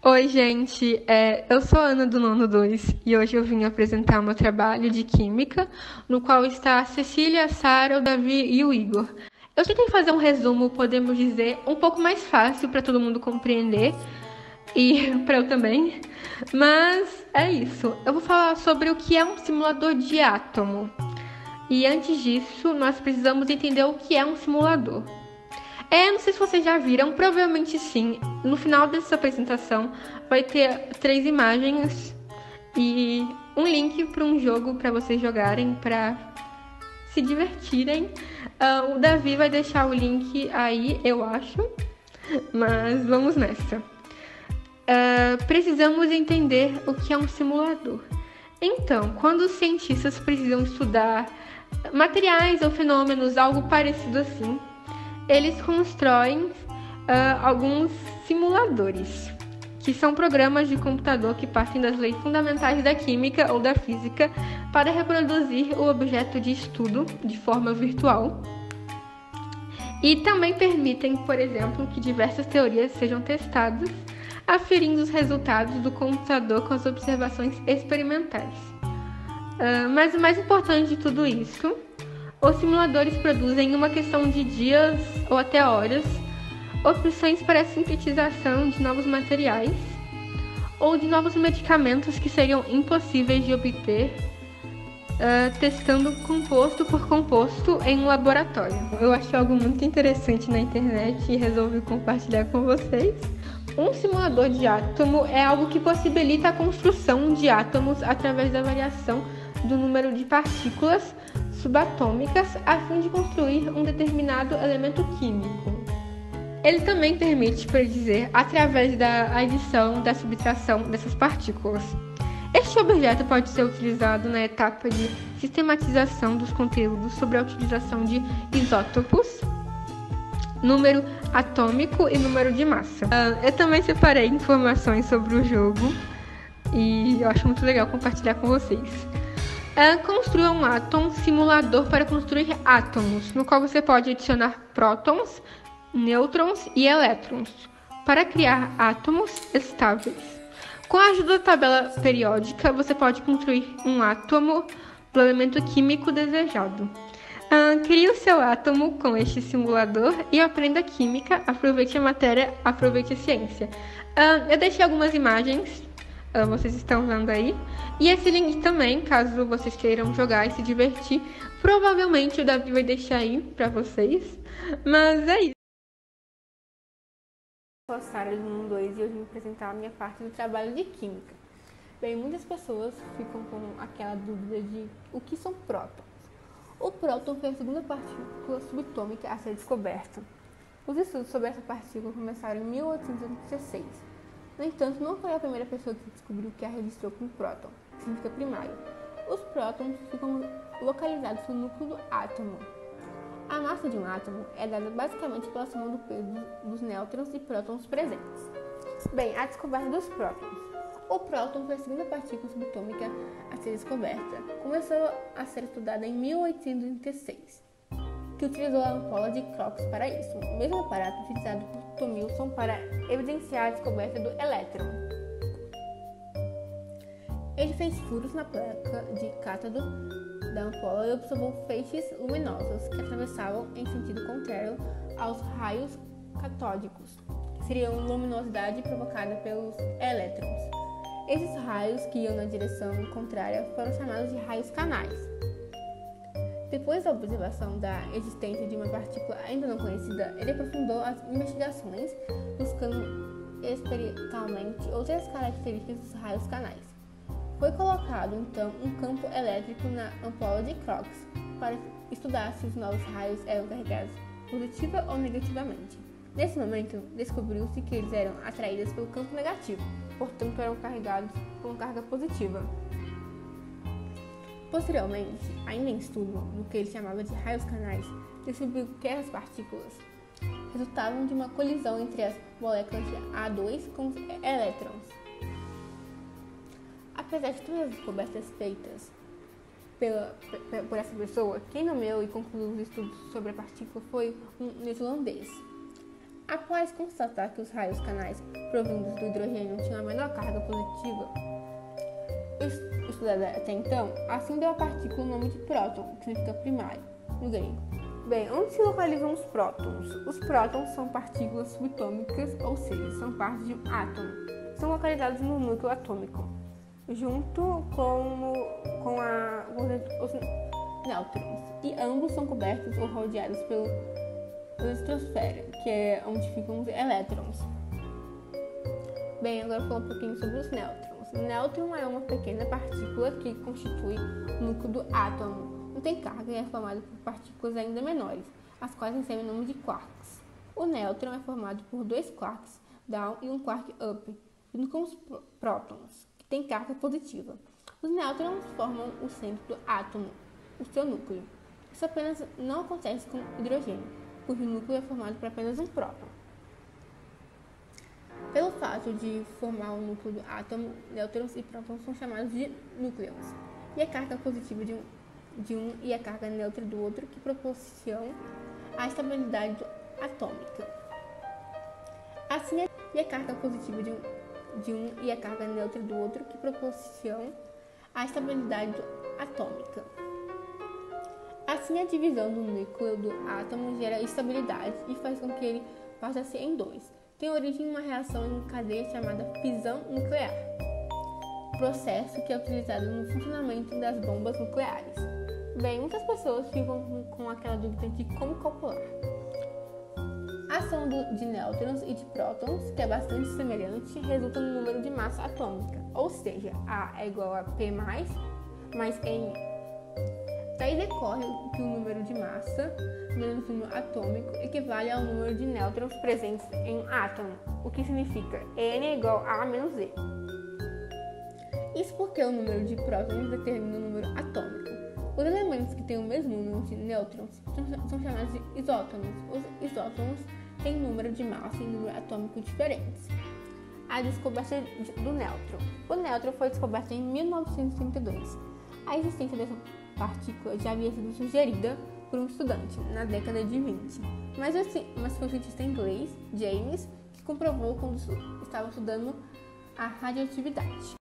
Oi, gente. Eu sou a Ana do Nono 2 e hoje eu vim apresentar meu trabalho de Química, no qual está a Cecília, a Sara, o Davi e o Igor. Eu tentei fazer um resumo, podemos dizer, um pouco mais fácil para todo mundo compreender e para eu também, mas é isso. Eu vou falar sobre o que é um simulador de átomo. E antes disso, nós precisamos entender o que é um simulador. Não sei se vocês já viram, provavelmente sim. No final dessa apresentação vai ter 3 imagens e um link para um jogo para vocês jogarem, para se divertirem. O Davi vai deixar o link aí, eu acho, mas vamos nessa. Precisamos entender o que é um simulador. Então, quando os cientistas precisam estudar materiais ou fenômenos, algo parecido assim, eles constroem alguns simuladores, que são programas de computador que partem das leis fundamentais da química ou da física para reproduzir o objeto de estudo de forma virtual. E também permitem, por exemplo, que diversas teorias sejam testadas, aferindo os resultados do computador com as observações experimentais. Mas o mais importante de tudo isso, os simuladores produzem, em uma questão de dias ou até horas, opções para a sintetização de novos materiais ou de novos medicamentos que seriam impossíveis de obter testando composto por composto em um laboratório. Eu achei algo muito interessante na internet e resolvi compartilhar com vocês. Um simulador de átomo é algo que possibilita a construção de átomos através da variação do número de partículas subatômicas a fim de construir um determinado elemento químico. Ele também permite predizer através da adição da subtração dessas partículas. Este objeto pode ser utilizado na etapa de sistematização dos conteúdos sobre a utilização de isótopos, número atômico e número de massa. Eu também separei informações sobre o jogo e eu acho muito legal compartilhar com vocês. Construa um átomo simulador para construir átomos, no qual você pode adicionar prótons, nêutrons e elétrons, para criar átomos estáveis. Com a ajuda da tabela periódica, você pode construir um átomo do elemento químico desejado. Crie o seu átomo com este simulador e aprenda química, aproveite a matéria, aproveite a ciência. Eu deixei algumas imagens, vocês estão vendo aí, e esse link também, caso vocês queiram jogar e se divertir, provavelmente o Davi vai deixar aí pra vocês, mas é isso. Eu sou a Sara do Nono 2 e hoje vim apresentar a minha parte do trabalho de Química. Bem, muitas pessoas ficam com aquela dúvida de o que são prótons. O próton foi a segunda partícula subatômica a ser descoberta. Os estudos sobre essa partícula começaram em 1816. No entanto, não foi a primeira pessoa que descobriu que a registrou como próton, que significa primário. Os prótons ficam localizados no núcleo do átomo. A massa de um átomo é dada basicamente pela soma do peso dos nêutrons e prótons presentes. Bem, a descoberta dos prótons. O próton foi a segunda partícula subatômica a ser descoberta. Começou a ser estudada em 1836, que utilizou a ampola de Crookes para isso, o mesmo aparato utilizado por Thomson para evidenciar a descoberta do elétron. Ele fez furos na placa de cátodo da ampola e observou feixes luminosos que atravessavam em sentido contrário aos raios catódicos, que seriam luminosidade provocada pelos elétrons. Esses raios que iam na direção contrária foram chamados de raios canais. Depois da observação da existência de uma partícula ainda não conhecida, ele aprofundou as investigações, buscando experimentalmente outras características dos raios canais. Foi colocado, então, um campo elétrico na ampola de Crookes para estudar se os novos raios eram carregados positiva ou negativamente. Nesse momento, descobriu-se que eles eram atraídos pelo campo negativo, portanto eram carregados com carga positiva. Posteriormente, ainda em estudo no que ele chamava de raios canais, descobriu que essas partículas resultavam de uma colisão entre as moléculas de A2 com os elétrons. Apesar de todas as descobertas feitas por essa pessoa, quem nomeou e concluiu os estudos sobre a partícula foi um neerlandês. Após constatar que os raios canais provindos do hidrogênio tinham a menor carga positiva estudada até então, assim deu a partícula o nome de próton, que significa primário, no grego. Bem, onde se localizam os prótons? Os prótons são partículas subatômicas, ou seja, são partes de um átomo. São localizados no núcleo atômico, junto com os nêutrons, e ambos são cobertos ou rodeados pela estratosfera, que é onde ficam os elétrons. Bem, agora vou falar um pouquinho sobre os nêutrons. O nêutron é uma pequena partícula que constitui o núcleo do átomo. Não tem carga e é formado por partículas ainda menores, as quais recebem o nome de quarks. O nêutron é formado por 2 quarks down e um quark up, junto com os prótons, que têm carga positiva. Os nêutrons formam o centro do átomo, o seu núcleo. Isso apenas não acontece com o hidrogênio, cujo núcleo é formado por apenas um próton. Pelo fato de formar o núcleo do átomo, nêutrons e prótons são chamados de núcleons, e a carga positiva de um e a carga neutra do outro que proporcionam a estabilidade atômica. Assim, a carga positiva de um e a carga neutra do outro que proporcionam a estabilidade atômica. Assim, a divisão do núcleo do átomo gera estabilidade e faz com que ele passe em dois. Tem origem em uma reação em cadeia chamada fissão nuclear, processo que é utilizado no funcionamento das bombas nucleares. Bem, muitas pessoas ficam com aquela dúvida de como calcular. A ação de nêutrons e de prótons, que é bastante semelhante, resulta no número de massa atômica, ou seja, A é igual a P mais N. Daí decorre que o número de massa menos o número atômico equivale ao número de nêutrons presentes em um átomo, o que significa N é igual a menos E. Isso porque o número de prótons determina o número atômico. Os elementos que têm o mesmo número de nêutrons são chamados de isótons. Os isótons têm número de massa e número atômico diferentes. A descoberta do nêutron. O nêutron foi descoberto em 1932. A existência dessa partícula já havia sido sugerida por um estudante na década de 20, mas foi um cientista inglês, James, que comprovou quando estava estudando a radioatividade.